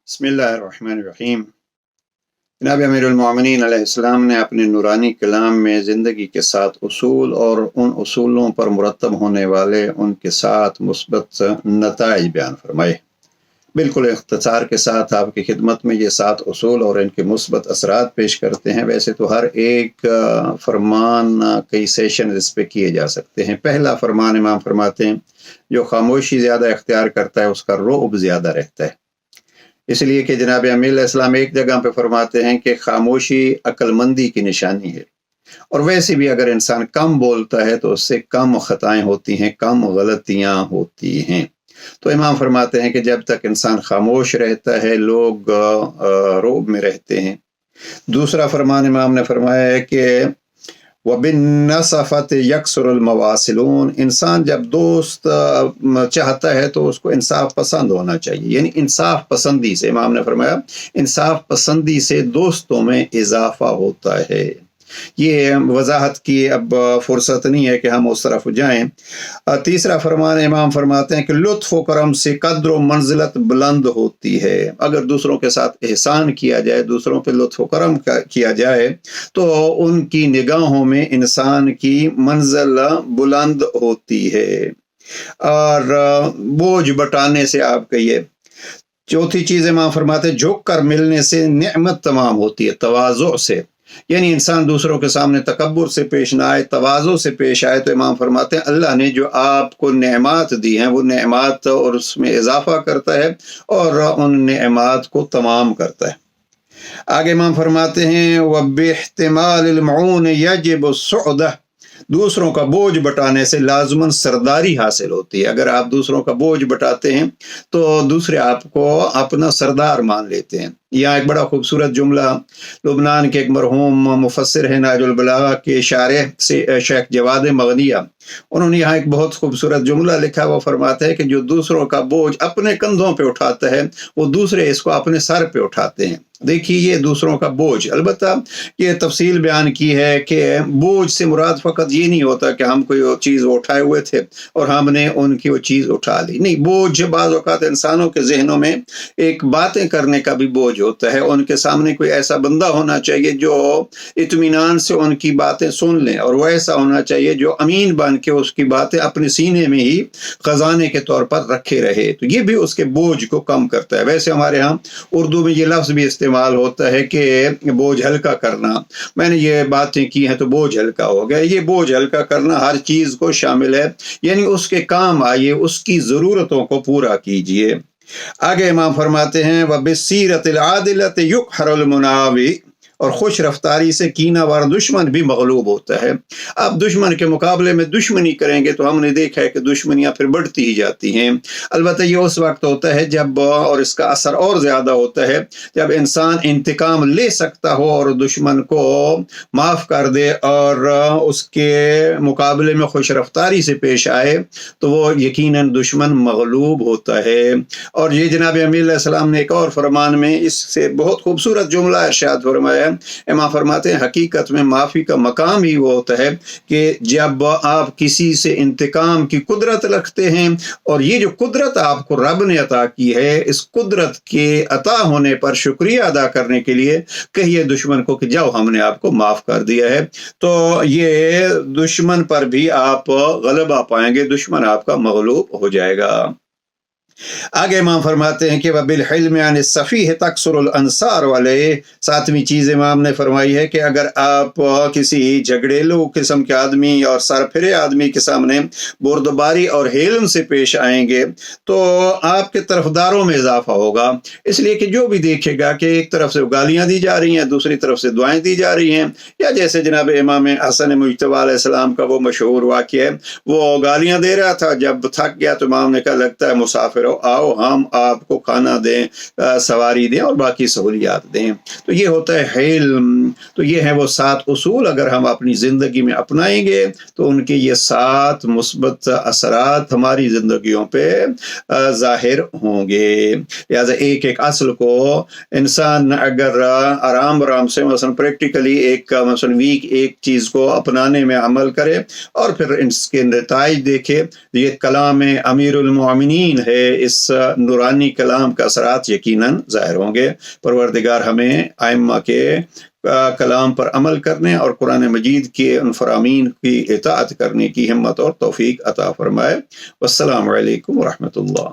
बिस्मिल्लाहिर्रहमानिर्रहीम। जनाब अमीरुल मोमिनीन अलैहिस्सलाम ने अपने नूरानी कलाम में ज़िंदगी के 7 उसूल और उन उसूलों पर मुरतब होने वाले उनके 7 मुस्बत नताइज बयान फरमाए। बिल्कुल इख्तिसार के साथ आपकी खिदमत में ये 7 उसूल और इनके मुस्बत असरात पेश करते हैं। वैसे तो हर एक फरमान कई सेशन इस पे किए जा सकते हैं। पहला फरमान इमाम फरमाते हैं, जो खामोशी ज़्यादा इख्तियार करता है उसका रोब ज़्यादा रहता है। इसलिए कि जनाब अमीर इस्लाम एक जगह पे फरमाते हैं कि खामोशी अक्लमंदी की निशानी है, और वैसे भी अगर इंसान कम बोलता है तो उससे कम खताएं होती हैं, कम गलतियां होती हैं। तो इमाम फरमाते हैं कि जब तक इंसान खामोश रहता है लोग रोब में रहते हैं। दूसरा फरमान इमाम ने फरमाया है कि वबिन्नसफ़त यक्सरुल मवासिलून, इंसान जब दोस्त चाहता है तो उसको इंसाफ पसंद होना चाहिए, यानी इंसाफ पसंदी से, इमाम ने फरमाया इंसाफ पसंदी से दोस्तों में इजाफा होता है। ये वजाहत की अब फुर्सत नहीं है कि हम उस तरफ जाएं। तीसरा फरमान इमाम फरमाते हैं कि लुत्फ़ व करम से कद्र व मंजिलत बुलंद होती है। अगर दूसरों के साथ एहसान किया जाए, दूसरों पे लुत्फ़ व करम किया जाए तो उनकी निगाहों में इंसान की मंजिल बुलंद होती है। और बोझ बटाने से आप कहिए। चौथी चीज़ इमाम फरमाते हैं झुक कर मिलने से नेमत तमाम होती है, तवाज़ु से, यानी इंसान दूसरों के सामने तकब्बुर से पेश ना आए, तवाज़ु से पेश आए। तो इमाम फरमाते हैं अल्लाह ने जो आपको नेमात दी हैं वो नेमात और उसमें इजाफा करता है और उन नेमात को तमाम करता है। आगे इमाम फरमाते हैं वबिहतिमालिल मऊन यजिब सुअदह, दूसरों का बोझ बटाने से लाजमन सरदारी हासिल होती है। अगर आप दूसरों का बोझ बटाते हैं तो दूसरे आपको अपना सरदार मान लेते हैं। यहाँ एक बड़ा खूबसूरत जुमला लुबनान के एक मरहूम मुफस्सिर है नाजुल बलागा के शारिह से शेख जवाद मगनिया, उन्होंने यहाँ एक बहुत खूबसूरत जुमला लिखा। वो फरमाते हैं कि जो दूसरों का बोझ अपने कंधों पे उठाता है वो दूसरे इसको अपने सर पे उठाते हैं। देखिए ये दूसरों का बोझ, अलबत्ता ये तफसील बयान की है कि बोझ से मुराद फ़कत ये नहीं होता कि हम कोई चीज़ उठाए हुए थे और हमने उनकी वो चीज़ उठा ली, नहीं। बोझ बाज़ औक़ात इंसानों के जहनों में एक बातें करने का भी बोझ होता है। उनके सामने कोई ऐसा बंदा होना चाहिए जो इत्मीनान से उनकी बातें सुन लें, और वो ऐसा होना चाहिए जो अमीन बन के उसकी बातें अपने सीने में ही खजाने के तौर पर रखे रहे। तो ये भी उसके बोझ को कम करता है। वैसे हमारे यहाँ उर्दू में ये लफ्ज़ भी इस्तेमाल होता है कि बोझ हल्का करना, मैंने ये बातें की हैं तो बोझ हल्का हो गया। ये बोझ हल्का करना हर चीज़ को शामिल है, यानी उसके काम आइए, उसकी ज़रूरतों को पूरा कीजिए। आगे इमाम फरमाते हैं वबिस्सीरतिल आदिलत युक़हरुल मुनावी, और खुश रफ्तारी से कीना वार दुश्मन भी मगलूब होता है। आप दुश्मन के मुकाबले में दुश्मनी करेंगे तो हमने देखा है कि दुश्मनियाँ फिर बढ़ती ही जाती हैं। अलबत्ता ये उस वक्त होता है जब, और इसका असर और ज़्यादा होता है जब इंसान इंतकाम ले सकता हो और दुश्मन को माफ़ कर दे और उसके मुकाबले में खुश रफ्तारी से पेश आए तो वो यकीनन दुश्मन मगलूब होता है। और ये जनाब अमीर अलैहिस्सलाम ने एक और फरमान में इससे बहुत खूबसूरत जुमला इरशाद फरमाया। इमाम फरमाते हैं हकीकत में माफ़ी का मकाम ही वो होता है कि जब आप किसी से इंतकाम की कुदरत रखते हैं, और ये जो कुदरत आपको रब ने अता की है, इस कुदरत के अता होने पर शुक्रिया अदा करने के लिए कहिए दुश्मन को कि जाओ हमने आपको माफ़ कर दिया है। तो ये दुश्मन पर भी आप गलबा पाएंगे, दुश्मन आपका मगलूब हो जाएगा। आगे इमाम फरमाते हैं कि वबिल हिल्म यानी सफ़ीह तकसुरुल अंसार वाले, सातवीं चीज़ इमाम ने फरमाई है कि अगर आप किसी झगड़ेलू किस्म के आदमी और सरफिरे आदमी के सामने बुर्दबारी और हेलम से पेश आएंगे तो आपके तरफदारों में इजाफा होगा। इसलिए कि जो भी देखेगा कि एक तरफ से गालियाँ दी जा रही हैं, दूसरी तरफ से दुआएं दी जा रही हैं, या जैसे जनाब इमाम हसन मुज्तबा अलैहिस्सलाम का वो मशहूर वाक़या है, वो गालियाँ दे रहा था, जब थक गया तो इमाम ने कहा लगता है मुसाफिर आओ हम आपको खाना दें, सवारी दें और बाकी सहूलियात दें। तो ये होता है हिल्म। तो ये है वो 7 उसूल, अगर हम अपनी ज़िंदगी में अपनाएंगे तो उनके ये 7 मुस्बत असरात हमारी ज़िंदगियों पे ज़ाहिर होंगे। लिहाजा एक एक असल को इंसान अगर आराम आराम से मसलन प्रैक्टिकली एक मसलन वीक एक चीज़ को अपनाने में अमल करे और फिर इसके नताइज देखे। ये कलाम अमीरुल मोमिनीन है, اس نورانی کلام کا اثرات یقیناً ظاہر ہوں گے۔ پروردگار ہمیں ائمہ کے کلام پر عمل کرنے اور قرآن مجید کے ان فرامین کی اطاعت کرنے کی ہمت اور توفیق عطا فرمائے۔ والسلام علیکم ورحمۃ اللہ۔